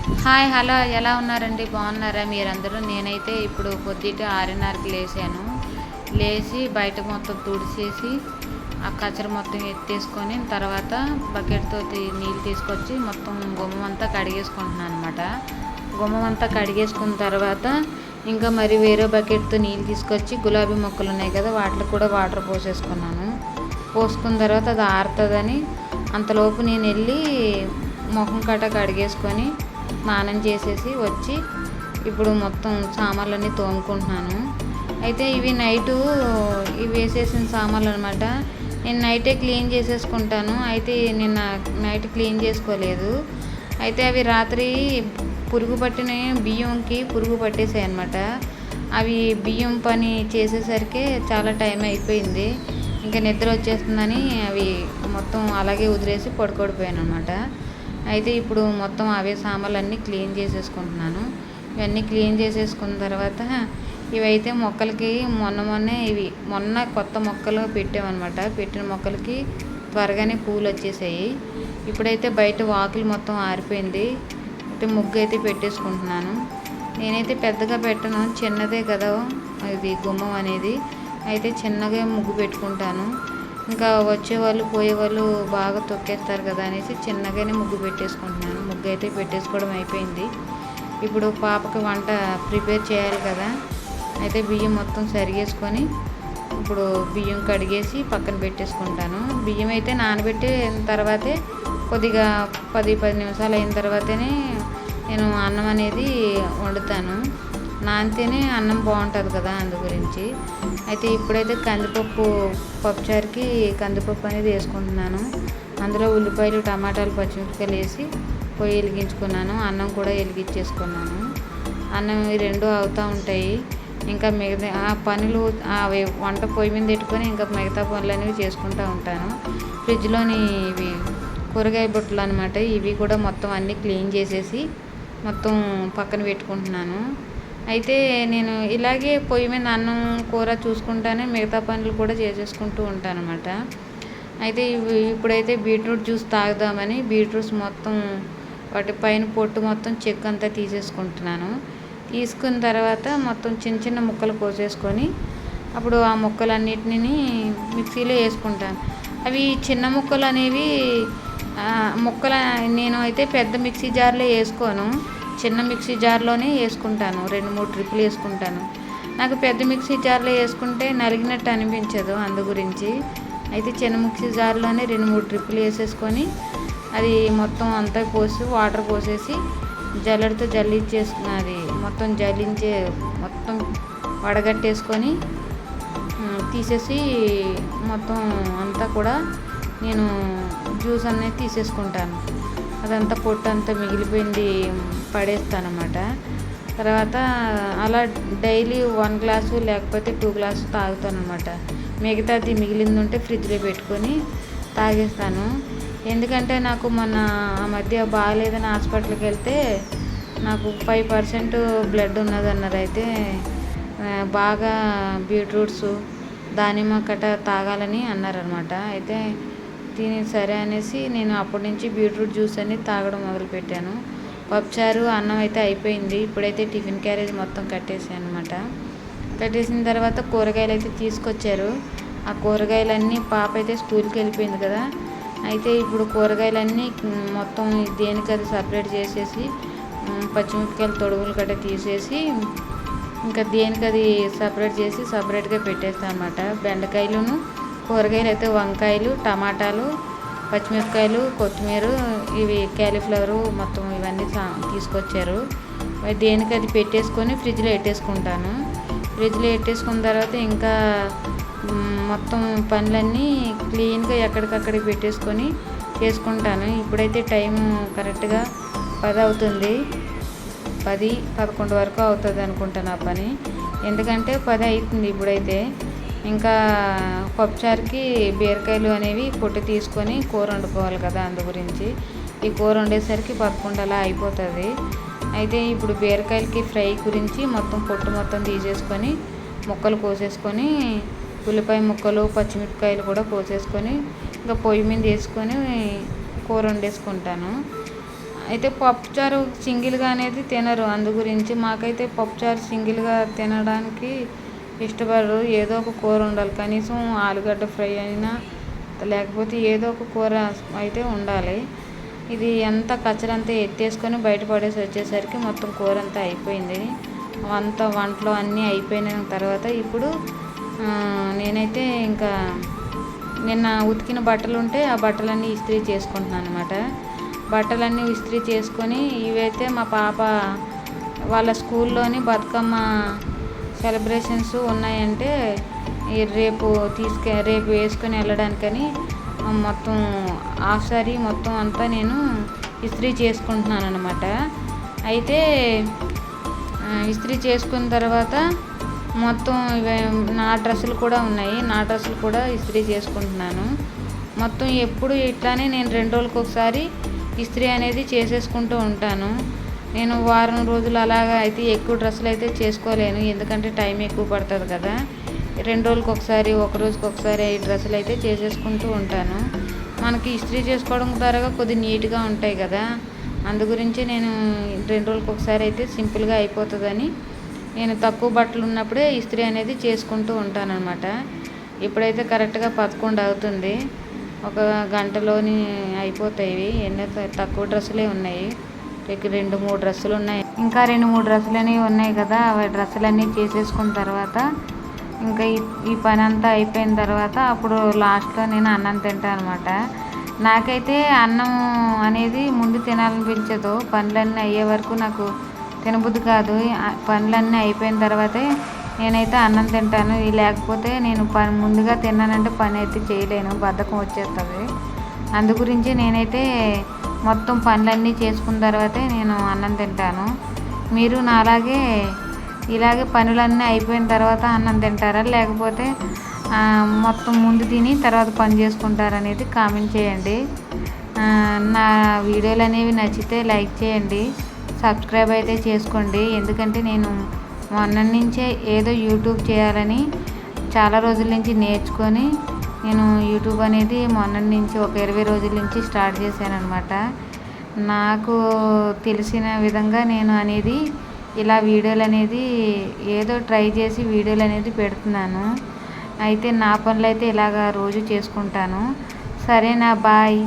Hi hello ఎలా ఉన్నారండి? బాగున్నారా మీరందరూ? నేనైతే ఇప్పుడు పొద్దుట 6:30కి లేచాను. లేచి బయట మొత్తం తుడిచేసి ఆ కచర మొత్తం ఎత్తేసుకొని తర్వాత బకెట్తో నీళ్ళు తీసుకొచ్చి మొత్తం గుమ్మం అంతా కడిగేసుకుంటున్నాను అనమాట. గుమ్మం అంతా కడిగేసుకున్న తర్వాత ఇంకా మరి వేరే బకెట్తో నీళ్ళు తీసుకొచ్చి గులాబీ మొక్కలు ఉన్నాయి కదా వాటికి కూడా వాటర్ పోసేసుకున్నాను. పోసుకున్న తర్వాత అది ఆరుతుందని అంతలోపు నేను వెళ్ళి ముఖం కట్ట కడిగేసుకొని స్నానం చేసేసి వచ్చి ఇప్పుడు మొత్తం సామాన్లన్నీ తోముకుంటున్నాను. అయితే ఇవి వేసేసిన సామాన్లు అనమాట. నేను నైటే క్లీన్ చేసేసుకుంటాను. అయితే నిన్న నైట్ క్లీన్ చేసుకోలేదు. అయితే అవి రాత్రి పురుగు పట్టిన బియ్యంకి పురుగు పట్టేసాయి అనమాట. అవి బియ్యం పని చేసేసరికి చాలా టైం అయిపోయింది. ఇంకా నిద్ర వచ్చేస్తుందని అవి మొత్తం అలాగే వదిలేసి పడుకోడిపోయాను అనమాట. అయితే ఇప్పుడు మొత్తం అవే సామాన్లన్నీ క్లీన్ చేసేసుకుంటున్నాను. ఇవన్నీ క్లీన్ చేసేసుకున్న తర్వాత ఇవైతే మొక్కలకి మొన్న కొత్త మొక్కలు పెట్టామన్నమాట. పెట్టిన మొక్కలకి త్వరగానే పూలు వచ్చేసాయి. ఇప్పుడైతే బయట వాకిలి మొత్తం ఆరిపోయింది. అయితే ముగ్గు అయితే పెట్టేసుకుంటున్నాను. నేనైతే పెద్దగా పెట్టను, చిన్నదే కదా ఇది గుమ్మం అనేది. అయితే చిన్నగా ముగ్గు పెట్టుకుంటాను. ఇంకా వచ్చేవాళ్ళు పోయేవాళ్ళు బాగా తొక్కేస్తారు కదా అనేసి చిన్నగానే ముగ్గు పెట్టేసుకుంటున్నాను. ముగ్గు అయితే పెట్టేసుకోవడం అయిపోయింది. ఇప్పుడు పాపకి వంట ప్రిపేర్ చేయాలి కదా. అయితే బియ్యం మొత్తం సరిగేసుకొని ఇప్పుడు బియ్యం కడిగేసి పక్కన పెట్టేసుకుంటాను. బియ్యం అయితే నానబెట్టిన తర్వాతే కొద్దిగా 10 నిమిషాలు అయిన తర్వాతనే నేను అన్నం అనేది వండుతాను. నానితేనే అన్నం బాగుంటుంది కదా, అందు గురించి. అయితే ఇప్పుడైతే పప్పుచారుకి కందిపప్పు అనేది వేసుకుంటున్నాను. అందులో ఉల్లిపాయలు, టమాటాలు, పచ్చిమిరపకాయలు వేసి పొయ్యి వెలిగించుకున్నాను. అన్నం కూడా వెలిగించేసుకున్నాను. అన్నం ఈ రెండు అవుతూ ఉంటాయి. ఇంకా మిగతా ఆ పనులు అవి వంట పొయ్యి మీద పెట్టుకొని ఇంకా మిగతా పనులు అనేవి చేసుకుంటూ ఉంటాను. ఫ్రిడ్జ్లోని ఇవి కూరగాయ బుట్టలు అనమాట. ఇవి కూడా మొత్తం అన్నీ క్లీన్ చేసేసి మొత్తం పక్కన పెట్టుకుంటున్నాను. అయితే నేను ఇలాగే పొయ్యి మీద అన్నం కూర చూసుకుంటానే మిగతా పనులు కూడా చేసేసుకుంటూ ఉంటాను అనమాట. అయితే ఇప్పుడైతే బీట్రూట్ జ్యూస్ తాగుదామని బీట్రూట్స్ మొత్తం వాటి పైన పొట్టు మొత్తం చెక్కు అంతా తీసేసుకుంటున్నాను. తీసుకున్న తర్వాత మొత్తం చిన్న చిన్న ముక్కలు కోసేసుకొని అప్పుడు ఆ ముక్కలన్నిటిని మిక్సీలో వేసుకుంటాను. అవి చిన్న ముక్కలు అనేవి నేను అయితే పెద్ద మిక్సీ జార్లో వేసుకోను. చిన్న మిక్సీ జార్లోనే వేసుకుంటాను. 2-3 ట్రిప్పులు వేసుకుంటాను. నాకు పెద్ద మిక్సీ జార్లో వేసుకుంటే నలిగినట్టు అనిపించదు, అందు గురించి. అయితే చిన్న మిక్సీ జార్లోనే 2-3 ట్రిప్పులు వేసేసుకొని అది మొత్తం అంతా పోసి వాటర్ పోసేసి జల్లెడతో జల్లించేసుకున్నది మొత్తం మొత్తం వడగట్టేసుకొని తీసేసి మొత్తం అంతా కూడా నేను జ్యూస్ అనేది తీసేసుకుంటాను. అదంతా పొట్టు అంతా మిగిలిపోయింది పడేస్తానమాట. తర్వాత అలా డైలీ 1 గ్లాసు లేకపోతే 2 గ్లాసు తాగుతాను అనమాట. మిగతాది మిగిలింది ఉంటే ఫ్రిడ్జ్లో పెట్టుకొని తాగేస్తాను. ఎందుకంటే నాకు మొన్న ఆ మధ్య బాగాలేదని హాస్పిటల్కి వెళ్తే నాకు 5% బ్లడ్ ఉన్నదన్నారు. అయితే బాగా బీట్రూట్స్, దానిమ్మ కట్ట తాగాలని అన్నారనమాట. అయితే సరే అనేసి నేను అప్పటి నుంచి బీట్రూట్ జ్యూస్ అనేది తాగడం మొదలుపెట్టాను. పప్పుచారు, అన్నం అయితే అయిపోయింది. ఇప్పుడైతే టిఫిన్ క్యారేజ్ మొత్తం కట్టేసాను అనమాట. కట్టేసిన తర్వాత కూరగాయలు అయితే తీసుకొచ్చారు. ఆ కూరగాయలన్నీ పాప అయితే స్కూల్కి వెళ్ళిపోయింది కదా. అయితే ఇప్పుడు కూరగాయలన్నీ మొత్తం దేనికి అది సపరేట్ చేసేసి పచ్చిమిరపకాయలు తొడుగులు గట్రా తీసేసి ఇంకా దేనికి అది సపరేట్ చేసి సపరేట్గా పెట్టేస్తాను అనమాట. బెండకాయలును కూరగాయలు అయితే వంకాయలు, టమాటాలు, పచ్చిమిరపకాయలు, కొత్తిమీర, ఇవి క్యాలీఫ్లవరు మొత్తం ఇవన్నీ తీసుకొచ్చారు. దేనికి అది పెట్టేసుకొని ఫ్రిడ్జ్లో పెట్టేసుకుంటాను. ఫ్రిడ్జ్లో పెట్టేసుకున్న తర్వాత ఇంకా మొత్తం పనులన్నీ క్లీన్గా ఎక్కడికక్కడికి పెట్టేసుకొని చేసుకుంటాను. ఇప్పుడైతే టైము కరెక్ట్గా 10 అవుతుంది. 10-11 వరకు అవుతుంది అనుకుంటాను ఆ పని. ఎందుకంటే 10 అవుతుంది ఇప్పుడైతే. ఇంకా పప్పుచారుకి బీరకాయలు అనేవి పొట్టు తీసుకొని కూర వండుకోవాలి కదా, అందు గురించి. ఈ కూర వండేసరికి 11 అలా అయిపోతుంది. అయితే ఇప్పుడు బీరకాయలకి ఫ్రై గురించి మొత్తం పొట్టు మొత్తం తీసేసుకొని ముక్కలు కోసేసుకొని ఉల్లిపాయ ముక్కలు, పచ్చిమిరపకాయలు కూడా కోసేసుకొని ఇంకా పొయ్యి మీద వేసుకొని కూర వండేసుకుంటాను. అయితే పప్పుచారు సింగిల్గా అనేది తినరు, అందు గురించి మాకైతే పప్పుచారు సింగిల్గా తినడానికి ఇష్టపడరు. ఏదో ఒక కూర ఉండాలి, కనీసం ఆలుగడ్డ ఫ్రై అయినా లేకపోతే ఏదో ఒక కూర అయితే ఉండాలి. ఇది అంతా కచ్చరంతా ఎత్తేసుకొని బయట పడేసి వచ్చేసరికి మొత్తం కూర అంతా అయిపోయింది. వంటలో అన్నీ అయిపోయిన తర్వాత ఇప్పుడు నేనైతే ఇంకా నిన్న ఉతికిన బట్టలు ఉంటే ఆ బట్టలన్నీ ఇస్త్రీ చేసుకుంటున్నాను అనమాట. బట్టలన్నీ ఇస్త్రీ చేసుకొని ఇవైతే మా పాప వాళ్ళ స్కూల్లోని బతుకమ్మ సెలబ్రేషన్స్ ఉన్నాయంటే రేపు వేసుకొని వెళ్ళడానికని మొత్తం హాఫ్ సారీ మొత్తం అంతా నేను ఇస్త్రీ చేసుకుంటున్నాను అనమాట. అయితే ఇస్త్రీ చేసుకున్న తర్వాత మొత్తం నా డ్రెస్సులు కూడా ఉన్నాయి, నా డ్రెస్సులు కూడా ఇస్త్రీ చేసుకుంటున్నాను. మొత్తం ఎప్పుడు ఇట్లానే నేను 2 రోజులకు ఒకసారి ఇస్త్రీ అనేది చేసేసుకుంటూ ఉంటాను. నేను వారం రోజులు అలాగా అయితే ఎక్కువ డ్రెస్సులు అయితే చేసుకోలేను, ఎందుకంటే టైం ఎక్కువ పడుతుంది కదా. 2 రోజులకు ఒకసారి, 1 రోజుకి ఒకసారి ఈ డ్రెస్సులు అయితే చేసేసుకుంటూ ఉంటాను. మనకి ఇస్త్రీ చేసుకోవడం ద్వారా కొద్దిగా నీట్గా ఉంటాయి కదా, అందు గురించి నేను 2 రోజులకు ఒకసారి అయితే సింపుల్గా అయిపోతుందని నేను తక్కువ బట్టలు ఉన్నప్పుడే ఇస్త్రీ అనేది చేసుకుంటూ ఉంటాను అనమాట. ఇప్పుడైతే కరెక్ట్గా 11 అవుతుంది, ఒక గంటలోని అయిపోతాయి. ఎన్నో తక్కువ డ్రెస్సులే ఉన్నాయి, 2-3 డ్రెస్సులు ఉన్నాయి, ఇంకా 2-3 డ్రెస్సులు అనేవి ఉన్నాయి కదా. అవి డ్రెస్సులన్నీ చేసేసుకున్న తర్వాత ఇంకా ఈ పని అంతా అయిపోయిన తర్వాత అప్పుడు లాస్ట్లో నేను అన్నం తింటాను అనమాట. నాకైతే అన్నం అనేది ముందు తినాలనిపించదు, పనులన్నీ అయ్యే వరకు నాకు తినబుద్ధి కాదు. పనులన్నీ అయిపోయిన తర్వాతే నేనైతే అన్నం తింటాను. లేకపోతే నేను ముందుగా తిన్నానంటే పని అయితే చేయలేను, బద్ధకం వచ్చేస్తుంది. అందు గురించి నేనైతే మొత్తం పనులన్నీ చేసుకున్న తర్వాతే నేను అన్నం తింటాను. మీరు నాలాగే ఇలాగే పనులన్నీ అయిపోయిన తర్వాత అన్నం తింటారా, లేకపోతే మొత్తం ముందు తిని తర్వాత పని చేసుకుంటారనేది కామెంట్ చేయండి. నా వీడియోలు అనేవి నచ్చితే లైక్ చేయండి, సబ్స్క్రైబ్ అయితే చేసుకోండి. ఎందుకంటే నేను మొన్న నుంచే ఏదో యూట్యూబ్ చేయాలని చాలా రోజుల నుంచి నేర్చుకొని నేను యూట్యూబ్ అనేది మొన్న నుంచి ఒక 20 రోజుల నుంచి స్టార్ట్ చేశాను అనమాట. నాకు తెలిసిన విధంగా నేను అనేది ఇలా వీడియోలు అనేది ఏదో ట్రై చేసి వీడియోలు అనేది పెడుతున్నాను. అయితే నా పనులు అయితే ఇలాగా రోజు చేసుకుంటాను. సరేనా, బాయ్.